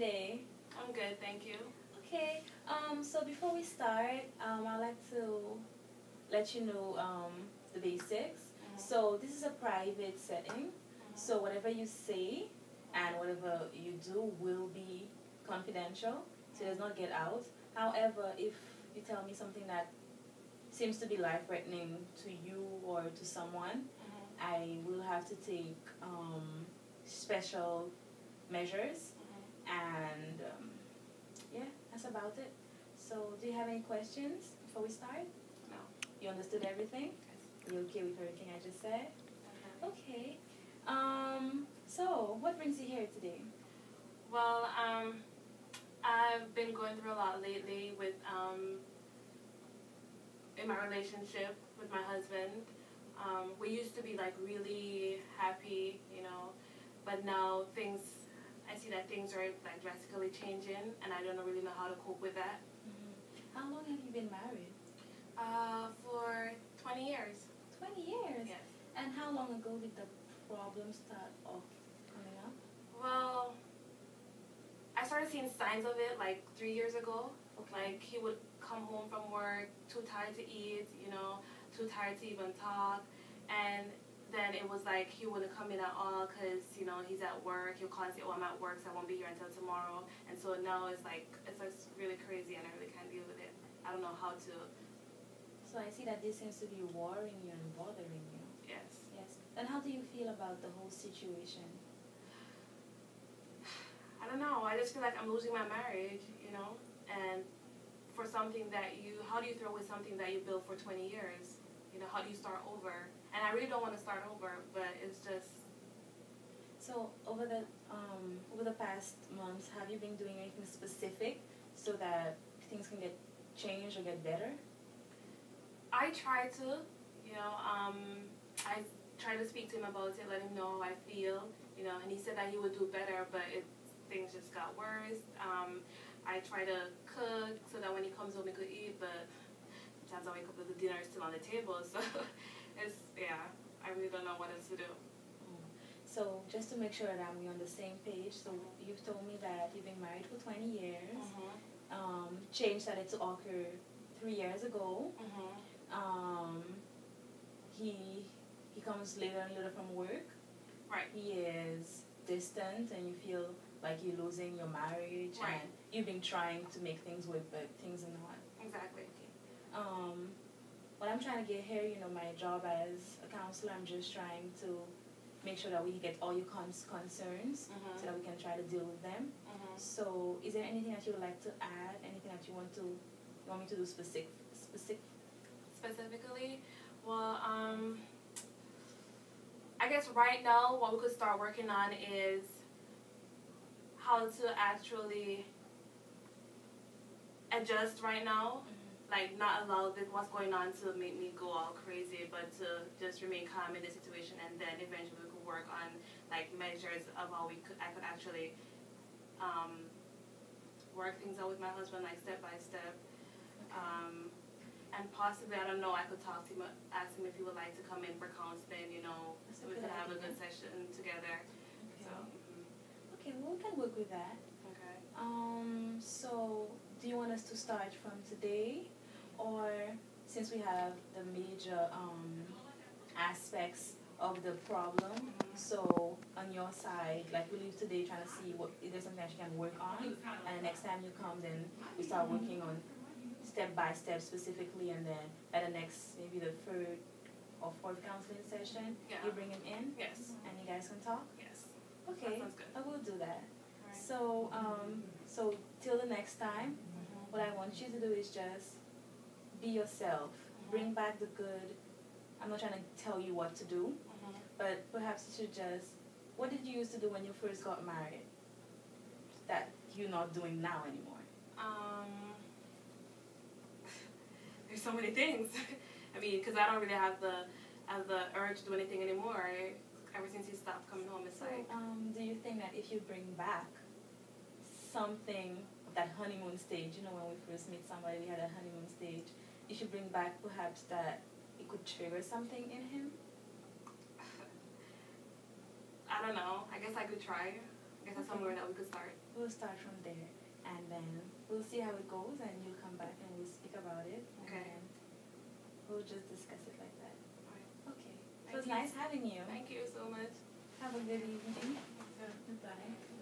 today? I'm good, thank you. Okay. So before we start, I'd like to let you know the basics. So this is a private setting. So whatever you say and whatever you do will be confidential. So it does not get out. However, if you tell me something that seems to be life-threatening to you or to someone, I will have to take special measures, and yeah, that's about it. So, do you have any questions before we start? No. You understood everything? You okay with everything I just said? Okay. So, what brings you here today? Well, I've been going through a lot lately with in my relationship with my husband. We used to be like really happy, but now I see that things are like drastically changing, and I don't really know how to cope with that. How long have you been married? For 20 years. 20 years? Yes. And how long ago did the problem start off coming up? Well, I started seeing signs of it like 3 years ago. Okay. Like he would come home from work too tired to eat, too tired to even talk, and then it was like he wouldn't come in at all because he's at work. He'll call and say, "Oh, I'm at work, so I won't be here until tomorrow." And so now it's just really crazy, and I really can't deal with it. I don't know how to. So I see that this seems to be worrying you and bothering you. Yes. Yes. Then how do you feel about the whole situation? I don't know. I just feel like I'm losing my marriage, and for something how do you throw away something that you built for 20 years? How do you start over? And I really don't want to start over, but it's just. So over the past months, have you been doing anything specific so that things can get changed or get better? I try to, I try to speak to him about it, let him know how I feel, and he said that he would do better, but things just got worse. I try to cook so that when he comes home he could eat, but sometimes I wake up with the dinner still on the table, so I really don't know what else to do. So just to make sure that we're on the same page, so you've told me that you've been married for 20 years. Change started to occur 3 years ago. He comes later and later from work. Right. He is distant, and you feel like you're losing your marriage. Right. And you've been trying to make things work, but things are not. Exactly. What I'm trying to get here, my job as a counselor, I'm just trying to make sure that we get all your concerns so that we can try to deal with them. So is there anything that you would like to add? Anything that you want me to do Specifically? Well, I guess right now what we could start working on is how to actually adjust right now. Like, not allow what's going on to make me go all crazy, but to just remain calm in the situation, and then eventually we could work on like measures of how I could actually work things out with my husband, like step by step. And possibly, I don't know, I could talk to him, ask him if he would like to come in for counseling, so we could have a good session together. Okay. So. Okay, well, we can work with that. Okay. So do you want us to start from today, or since we have the major aspects of the problem, so on your side, like we leave today trying to see if there's something that you can work on, and the next time you come, then we start working on step by step specifically, and then at the next, maybe the third or fourth counseling session, you bring him in? Yes. And you guys can talk? Yes. Okay, that sounds good. I will do that. Right. So till the next time, what I want you to do is just be yourself. Bring back the good. I'm not trying to tell you what to do, but perhaps you should what did you used to do when you first got married that you're not doing now anymore? There's so many things. I mean, because I don't really have the urge to do anything anymore. Ever since he stopped coming home, it's like. Do you think that if you bring back something of that honeymoon stage, when we first meet somebody, we had a honeymoon stage, if you bring back perhaps that it could trigger something in him? I don't know. I guess I could try. I guess that's somewhere that we could start. We'll start from there, and then we'll see how it goes, and you'll come back and we'll speak about it. Okay. And we'll just discuss it like that. Alright. Okay. Thank It was you. nice having you. Thank you so much. Have a good evening. Goodbye.